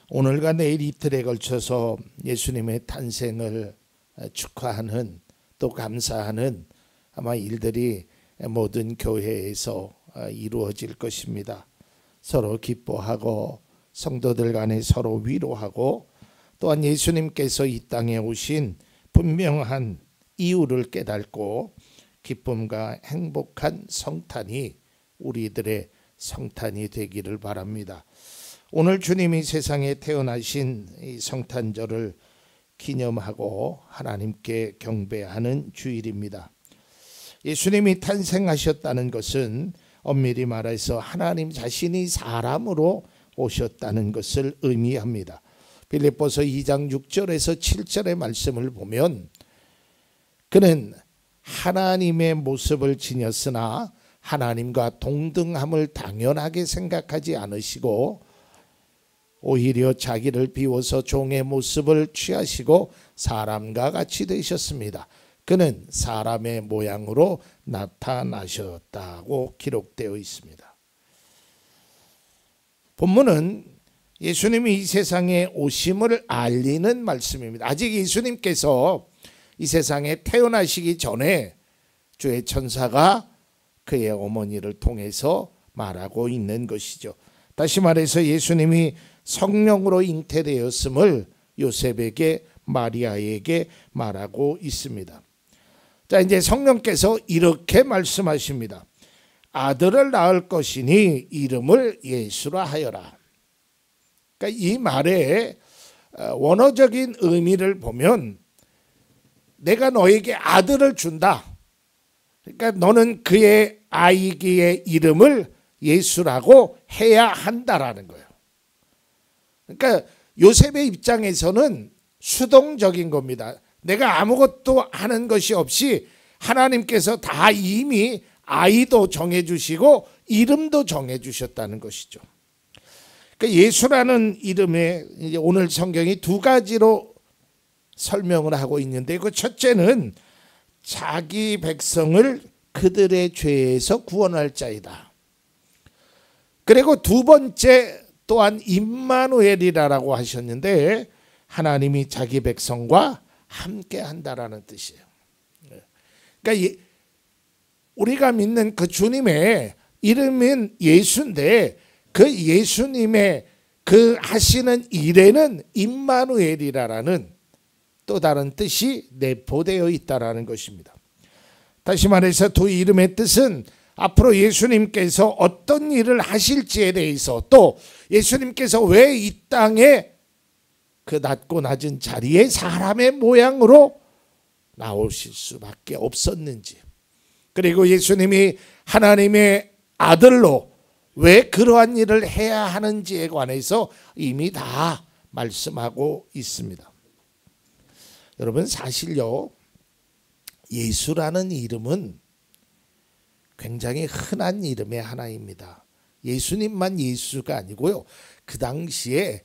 오늘과 내일 이틀에 걸쳐서 예수님의 탄생을 축하하는 또 감사하는 아마 일들이 모든 교회에서 이루어질 것입니다. 서로 기뻐하고 성도들 간에 서로 위로하고 또한 예수님께서 이 땅에 오신 분명한 이유를 깨닫고 기쁨과 행복한 성탄이 우리들의 성탄이 되기를 바랍니다. 오늘 주님이 세상에 태어나신 이 성탄절을 기념하고 하나님께 경배하는 주일입니다. 예수님이 탄생하셨다는 것은 엄밀히 말해서 하나님 자신이 사람으로 오셨다는 것을 의미합니다. 빌립보서 2장 6절에서 7절의 말씀을 보면 그는 하나님의 모습을 지녔으나 하나님과 동등함을 당연하게 생각하지 않으시고 오히려 자기를 비워서 종의 모습을 취하시고 사람과 같이 되셨습니다. 그는 사람의 모양으로 나타나셨다고 기록되어 있습니다. 본문은 예수님이 이 세상에 오심을 알리는 말씀입니다. 아직 예수님께서 이 세상에 태어나시기 전에 주의 천사가 그의 어머니를 통해서 말하고 있는 것이죠. 다시 말해서 예수님이 성령으로 잉태되었음을 요셉에게 마리아에게 말하고 있습니다. 자, 이제 성령께서 이렇게 말씀하십니다. 아들을 낳을 것이니 이름을 예수라 하여라. 그러니까 이 말의 원어적인 의미를 보면 내가 너에게 아들을 준다. 그러니까 너는 그의 아이기의 이름을 예수라고 해야 한다라는 거예요. 그러니까 요셉의 입장에서는 수동적인 겁니다. 내가 아무것도 하는 것이 없이 하나님께서 다 이미 아이도 정해주시고 이름도 정해주셨다는 것이죠. 그러니까 예수라는 이름에 이제 오늘 성경이 두 가지로 설명을 하고 있는데 그 첫째는 자기 백성을 그들의 죄에서 구원할 자이다. 그리고 두 번째 또한 임마누엘이라고 하셨는데 하나님이 자기 백성과 함께 한다라는 뜻이에요. 그러니까 우리가 믿는 그 주님의 이름은 예수인데 그 예수님의 그 하시는 일에는 임마누엘이라는 또 다른 뜻이 내포되어 있다라는 것입니다. 다시 말해서 두 이름의 뜻은 앞으로 예수님께서 어떤 일을 하실지에 대해서 또 예수님께서 왜 이 땅에 그 낮고 낮은 자리에 사람의 모양으로 나오실 수밖에 없었는지 그리고 예수님이 하나님의 아들로 왜 그러한 일을 해야 하는지에 관해서 이미 다 말씀하고 있습니다. 여러분 사실요 예수라는 이름은 굉장히 흔한 이름의 하나입니다. 예수님만 예수가 아니고요. 그 당시에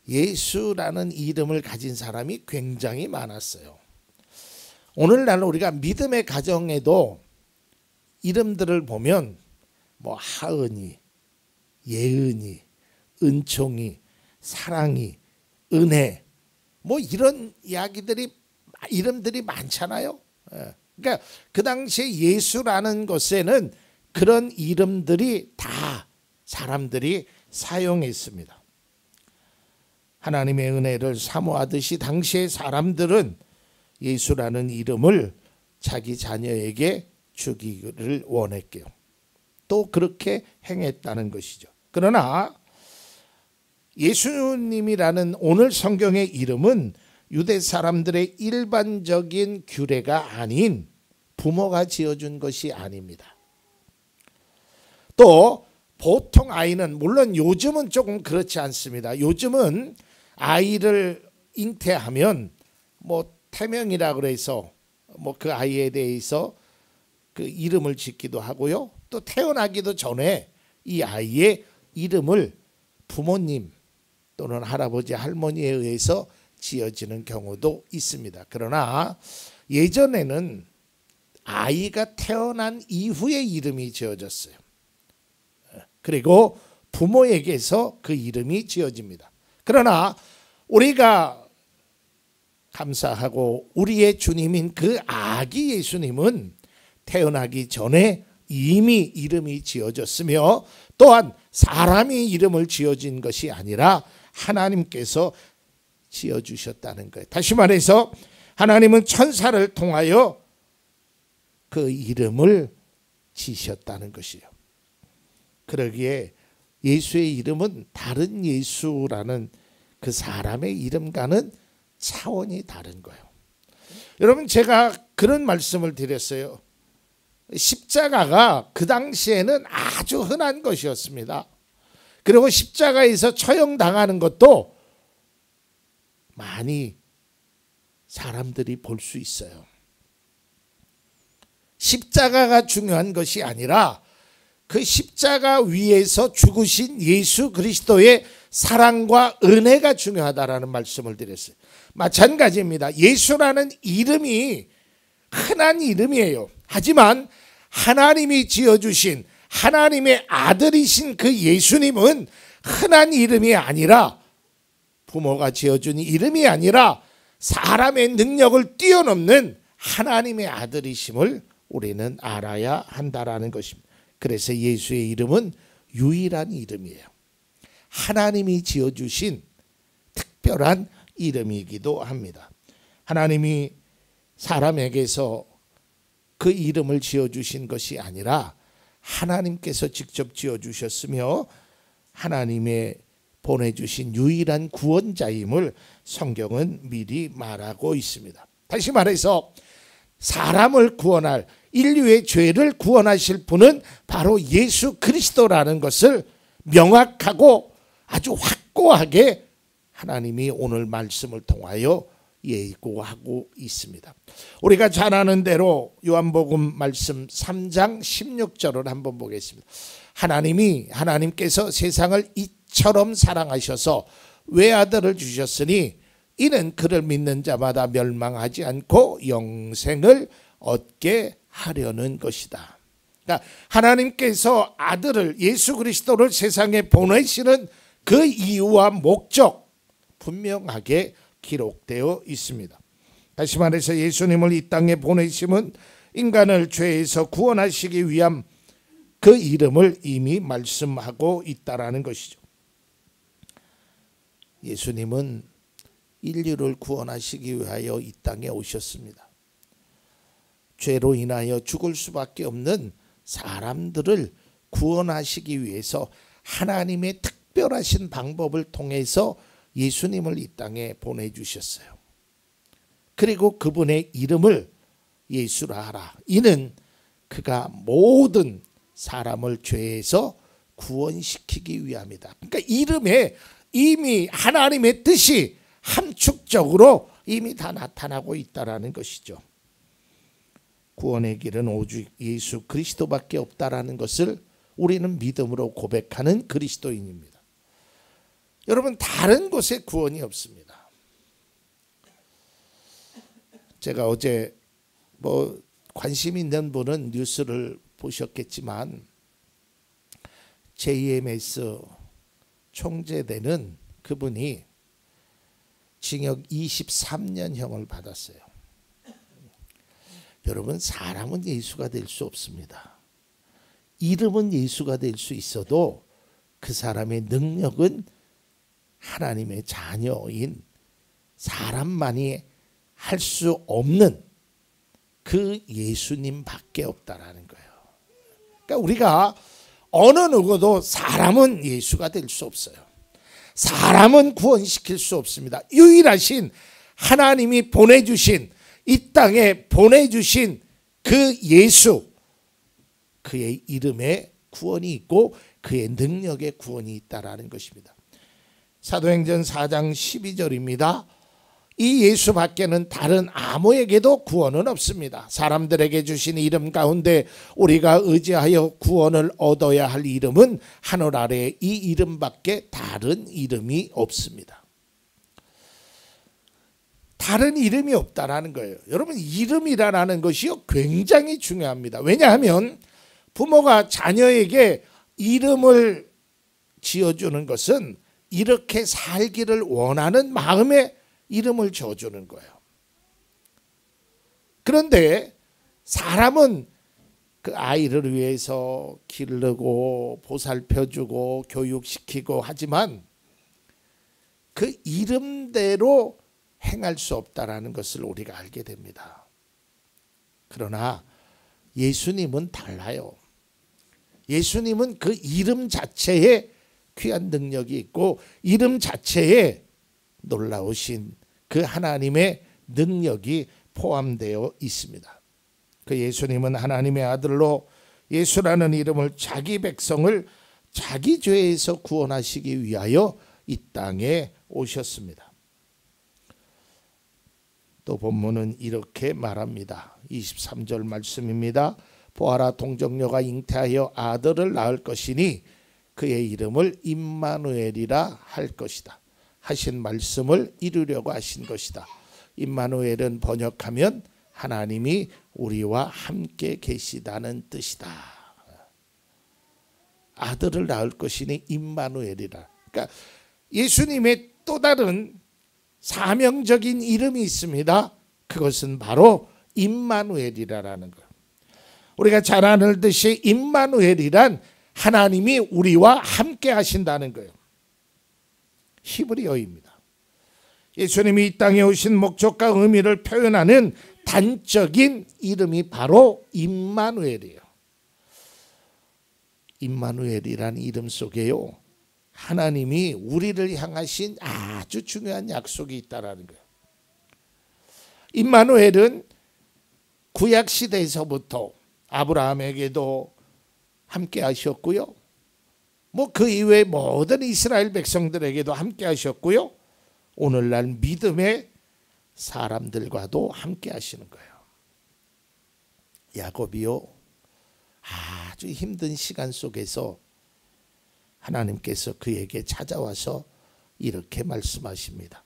예수라는 이름을 가진 사람이 굉장히 많았어요. 오늘날 우리가 믿음의 가정에도 이름들을 보면 뭐 하은이, 예은이, 은총이, 사랑이, 은혜 뭐 이런 이름들이 많잖아요. 그러니까 그 당시에 예수라는 것에는 그런 이름들이 다 사람들이 사용했습니다. 하나님의 은혜를 사모하듯이 당시의 사람들은 예수라는 이름을 자기 자녀에게 주기를 원했고요. 또 그렇게 행했다는 것이죠. 그러나 예수님이라는 오늘 성경의 이름은 유대 사람들의 일반적인 규례가 아닌 부모가 지어준 것이 아닙니다. 또 보통 아이는 물론 요즘은 조금 그렇지 않습니다. 요즘은 아이를 잉태하면 뭐 태명이라 그래서 뭐 그 아이에 대해서 그 이름을 짓기도 하고요. 또 태어나기도 전에 이 아이의 이름을 부모님 또는 할아버지 할머니에 의해서 지어지는 경우도 있습니다. 그러나 예전에는 아이가 태어난 이후에 이름이 지어졌어요. 그리고 부모에게서 그 이름이 지어집니다. 그러나 우리가 감사하고 우리의 주님인 그 아기 예수님은 태어나기 전에 이미 이름이 지어졌으며 또한 사람이 이름을 지어진 것이 아니라 하나님께서 지어주셨다는 거예요. 다시 말해서 하나님은 천사를 통하여 그 이름을 지셨다는 것이요. 그러기에 예수의 이름은 다른 예수라는 그 사람의 이름과는 차원이 다른 거예요. 여러분, 제가 그런 말씀을 드렸어요. 십자가가 그 당시에는 아주 흔한 것이었습니다. 그리고 십자가에서 처형당하는 것도 많이 사람들이 볼 수 있어요. 십자가가 중요한 것이 아니라 그 십자가 위에서 죽으신 예수 그리스도의 사랑과 은혜가 중요하다라는 말씀을 드렸어요. 마찬가지입니다. 예수라는 이름이 흔한 이름이에요. 하지만 하나님이 지어주신 하나님의 아들이신 그 예수님은 흔한 이름이 아니라, 부모가 지어준 이름이 아니라 사람의 능력을 뛰어넘는 하나님의 아들이심을 우리는 알아야 한다라는 것입니다. 그래서 예수의 이름은 유일한 이름이에요. 하나님이 지어주신 특별한 이름이기도 합니다. 하나님이 사람에게서 그 이름을 지어주신 것이 아니라 하나님께서 직접 지어주셨으며 하나님의 보내주신 유일한 구원자임을 성경은 미리 말하고 있습니다. 다시 말해서 사람을 구원할, 인류의 죄를 구원하실 분은 바로 예수 그리스도라는 것을 명확하고 아주 확고하게 하나님이 오늘 말씀을 통하여 예고하고 있습니다. 우리가 잘 아는 대로 요한복음 말씀 3장 16절을 한번 보겠습니다. 하나님께서 세상을 이처럼 사랑하셔서 외아들을 주셨으니 이는 그를 믿는 자마다 멸망하지 않고 영생을 얻게 하려는 것이다. 그러니까 하나님께서 아들을, 예수 그리스도를 세상에 보내시는 그 이유와 목적 분명하게 기록되어 있습니다. 다시 말해서 예수님을 이 땅에 보내심은 인간을 죄에서 구원하시기 위함, 그 이름을 이미 말씀하고 있다라는 것이죠. 예수님은 인류를 구원하시기 위하여 이 땅에 오셨습니다. 죄로 인하여 죽을 수밖에 없는 사람들을 구원하시기 위해서 하나님의 특별하신 방법을 통해서 예수님을 이 땅에 보내주셨어요. 그리고 그분의 이름을 예수라 하라. 이는 그가 모든 사람을 죄에서 구원시키기 위함이다. 그러니까 이름에 이미 하나님의 뜻이 함축적으로 이미 다 나타나고 있다라는 것이죠. 구원의 길은 오직 예수 그리스도밖에 없다라는 것을 우리는 믿음으로 고백하는 그리스도인입니다. 여러분, 다른 곳에 구원이 없습니다. 제가 어제 관심 있는 분은 뉴스를 보셨겠지만 JMS 총재되는 그분이 징역 23년형을 받았어요. 여러분, 사람은 예수가 될 수 없습니다. 이름은 예수가 될 수 있어도 그 사람의 능력은 하나님의 자녀인 사람만이 할 수 없는 그 예수님밖에 없다라는 거예요. 그러니까 우리가 어느 누구도 사람은 예수가 될 수 없어요. 사람은 구원시킬 수 없습니다. 유일하신 하나님이 보내주신, 이 땅에 보내주신 그 예수, 그의 이름에 구원이 있고 그의 능력에 구원이 있다라는 것입니다. 사도행전 4장 12절입니다. 이 예수밖에는 다른 아무에게도 구원은 없습니다. 사람들에게 주신 이름 가운데 우리가 의지하여 구원을 얻어야 할 이름은 하늘 아래에 이 이름밖에 다른 이름이 없습니다. 다른 이름이 없다라는 거예요. 여러분, 이름이라는 것이요 굉장히 중요합니다. 왜냐하면 부모가 자녀에게 이름을 지어주는 것은 이렇게 살기를 원하는 마음에 이름을 지어주는 거예요. 그런데 사람은 그 아이를 위해서 기르고 보살펴주고 교육시키고 하지만 그 이름대로 행할 수 없다라는 것을 우리가 알게 됩니다. 그러나 예수님은 달라요. 예수님은 그 이름 자체에 귀한 능력이 있고 이름 자체에 놀라우신 그 하나님의 능력이 포함되어 있습니다. 그 예수님은 하나님의 아들로 예수라는 이름을 자기 백성을 자기 죄에서 구원하시기 위하여 이 땅에 오셨습니다. 또 본문은 이렇게 말합니다. 23절 말씀입니다. 보아라, 동정녀가 잉태하여 아들을 낳을 것이니 그의 이름을 임마누엘이라 할 것이다 하신 말씀을 이루려고 하신 것이다. 임마누엘은 번역하면 하나님이 우리와 함께 계시다는 뜻이다. 아들을 낳을 것이니 임마누엘이라. 그러니까 예수님의 또 다른 사명적인 이름이 있습니다. 그것은 바로 임마누엘이라는 거예요. 우리가 잘 알듯이 임마누엘이란 하나님이 우리와 함께 하신다는 거예요. 히브리어입니다. 예수님이 이 땅에 오신 목적과 의미를 표현하는 단적인 이름이 바로 임마누엘이에요. 임마누엘이란 이름 속에요, 하나님이 우리를 향하신 아주 중요한 약속이 있다라는 거예요. 임마누엘은 구약 시대에서부터 아브라함에게도 함께 하셨고요. 그 이외의 모든 이스라엘 백성들에게도 함께 하셨고요. 오늘날 믿음의 사람들과도 함께 하시는 거예요. 야곱이요, 아주 힘든 시간 속에서 하나님께서 그에게 찾아와서 이렇게 말씀하십니다.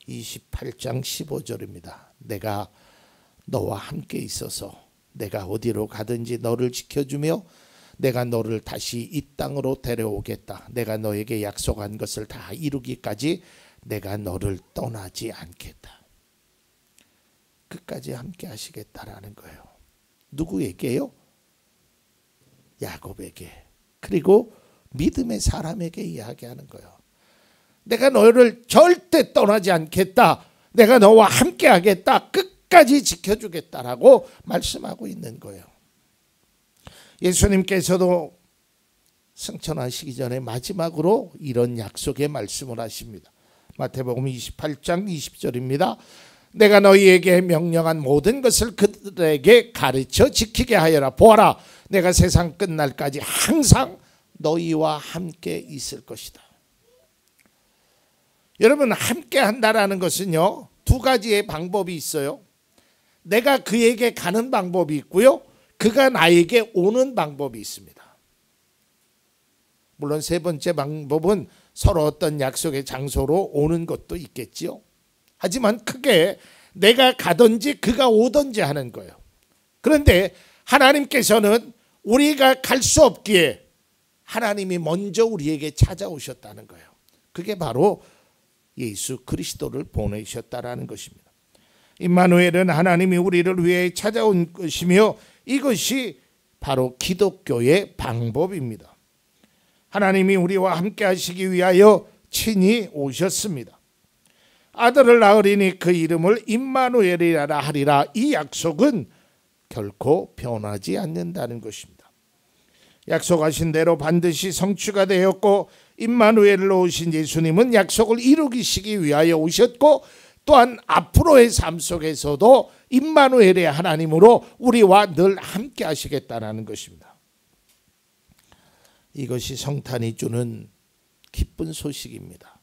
28장 15절입니다. 내가 너와 함께 있어서 내가 어디로 가든지 너를 지켜주며 내가 너를 다시 이 땅으로 데려오겠다. 내가 너에게 약속한 것을 다 이루기까지 내가 너를 떠나지 않겠다. 끝까지 함께 하시겠다라는 거예요. 누구에게요? 야곱에게. 그리고 믿음의 사람에게 이야기하는 거예요. 내가 너를 절대 떠나지 않겠다. 내가 너와 함께 하겠다. 끝까지 지켜주겠다라고 말씀하고 있는 거예요. 예수님께서도 승천하시기 전에 마지막으로 이런 약속의 말씀을 하십니다. 마태복음 28장 20절입니다. 내가 너희에게 명령한 모든 것을 그들에게 가르쳐 지키게 하여라. 보아라, 내가 세상 끝날까지 항상 너희와 함께 있을 것이다. 여러분, 함께 한다라는 것은요, 두 가지의 방법이 있어요. 내가 그에게 가는 방법이 있고요, 그가 나에게 오는 방법이 있습니다. 물론 세 번째 방법은 서로 어떤 약속의 장소로 오는 것도 있겠지요. 하지만 크게 내가 가든지 그가 오든지 하는 거예요. 그런데 하나님께서는 우리가 갈 수 없기에 하나님이 먼저 우리에게 찾아오셨다는 거예요. 그게 바로 예수 그리스도를 보내셨다라는 것입니다. 임마누엘은 하나님이 우리를 위해 찾아온 것이며 이것이 바로 기독교의 방법입니다. 하나님이 우리와 함께 하시기 위하여 친히 오셨습니다. 아들을 낳으리니 그 이름을 임마누엘이라 하리라. 이 약속은 결코 변하지 않는다는 것입니다. 약속하신 대로 반드시 성취가 되었고 임마누엘로 오신 예수님은 약속을 이루시기 위하여 오셨고 또한 앞으로의 삶 속에서도 임마누엘의 하나님으로 우리와 늘 함께 하시겠다는 것입니다. 이것이 성탄이 주는 기쁜 소식입니다.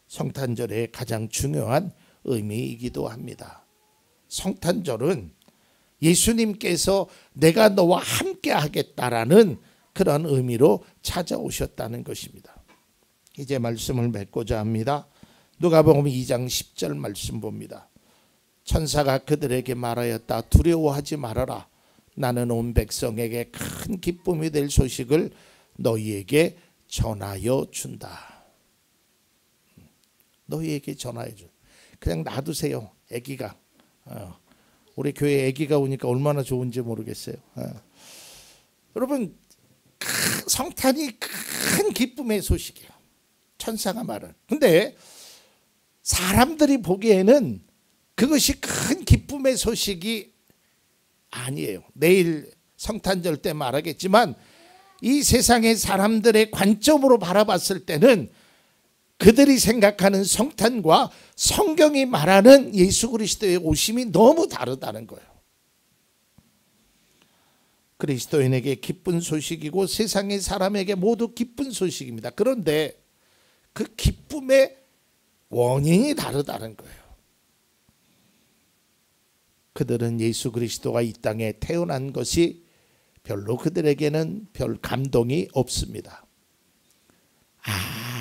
성탄절의 가장 중요한 의미이기도 합니다. 성탄절은 예수님께서 내가 너와 함께 하겠다라는 그런 의미로 찾아오셨다는 것입니다. 이제 말씀을 맺고자 합니다. 누가복음 2장 10절 말씀 봅니다. 천사가 그들에게 말하였다. 두려워하지 말아라. 나는 온 백성에게 큰 기쁨이 될 소식을 너희에게 전하여 준다. 너희에게 전하여 줘. 그냥 놔두세요. 아기가. 우리 교회에 아기가 오니까 얼마나 좋은지 모르겠어요. 여러분, 성탄이 큰 기쁨의 소식이에요. 천사가 말은. 근데 사람들이 보기에는 그것이 큰 기쁨의 소식이 아니에요. 내일 성탄절 때 말하겠지만 이 세상의 사람들의 관점으로 바라봤을 때는 그들이 생각하는 성탄과 성경이 말하는 예수 그리스도의 오심이 너무 다르다는 거예요. 그리스도인에게 기쁜 소식이고 세상의 사람에게 모두 기쁜 소식입니다. 그런데 그 기쁨의 원인이 다르다는 거예요. 그들은 예수 그리스도가 이 땅에 태어난 것이 별로 그들에게는 별 감동이 없습니다.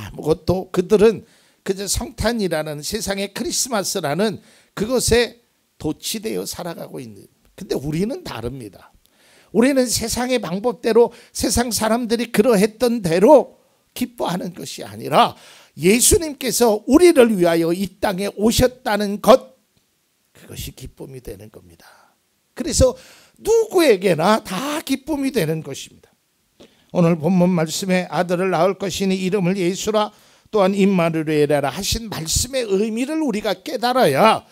아무것도 그들은 그저 성탄이라는 세상의 크리스마스라는 그것에 도취되어 살아가고 있는. 근데 우리는 다릅니다. 우리는 세상의 방법대로 세상 사람들이 그러했던 대로 기뻐하는 것이 아니라 예수님께서 우리를 위하여 이 땅에 오셨다는 것, 그것이 기쁨이 되는 겁니다. 그래서 누구에게나 다 기쁨이 되는 것입니다. 오늘 본문 말씀에 아들을 낳을 것이니 이름을 예수라 또한 임마누엘이라 하신 말씀의 의미를 우리가 깨달아야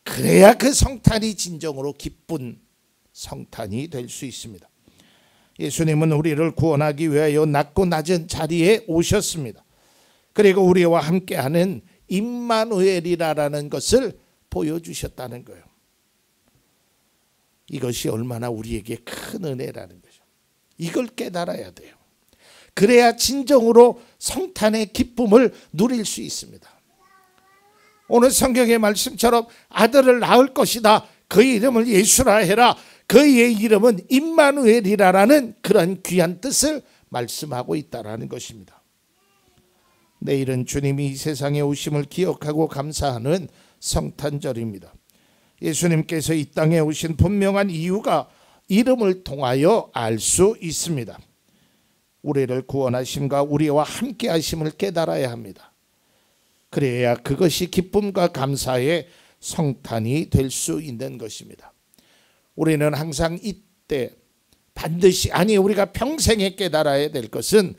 그래야 그 성탄이 진정으로 기쁜 성탄이 될 수 있습니다. 예수님은 우리를 구원하기 위하여 낮고 낮은 자리에 오셨습니다. 그리고 우리와 함께하는 임마누엘이라는 것을 보여주셨다는 거예요. 이것이 얼마나 우리에게 큰 은혜라는 거죠. 이걸 깨달아야 돼요. 그래야 진정으로 성탄의 기쁨을 누릴 수 있습니다. 오늘 성경의 말씀처럼 아들을 낳을 것이다. 그의 이름을 예수라 해라. 그의 이름은 임마누엘이라는 그런 귀한 뜻을 말씀하고 있다는 것입니다. 내일은 주님이 이 세상에 오심을 기억하고 감사하는 성탄절입니다. 예수님께서 이 땅에 오신 분명한 이유가 이름을 통하여 알 수 있습니다. 우리를 구원하심과 우리와 함께 하심을 깨달아야 합니다. 그래야 그것이 기쁨과 감사의 성탄이 될 수 있는 것입니다. 우리는 항상 이때 반드시, 아니 우리가 평생에 깨달아야 될 것은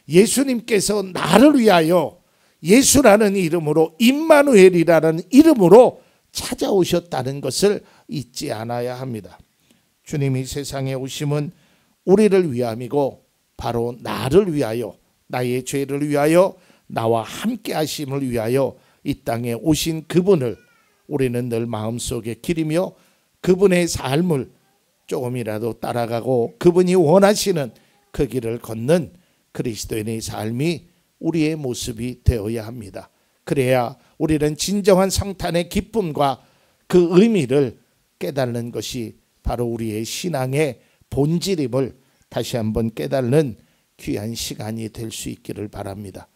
예수님께서 나를 위하여 예수라는 이름으로, 임마누엘이라는 이름으로 찾아오셨다는 것을 잊지 않아야 합니다. 주님이 세상에 오심은 우리를 위함이고 바로 나를 위하여, 나의 죄를 위하여, 나와 함께 하심을 위하여 이 땅에 오신 그분을 우리는 늘 마음속에 기리며 그분의 삶을 조금이라도 따라가고 그분이 원하시는 그 길을 걷는 그리스도인의 삶이 우리의 모습이 되어야 합니다. 그래야 우리는 진정한 성탄의 기쁨과 그 의미를 깨닫는 것이 바로 우리의 신앙의 본질임을 다시 한번 깨닫는 귀한 시간이 될 수 있기를 바랍니다.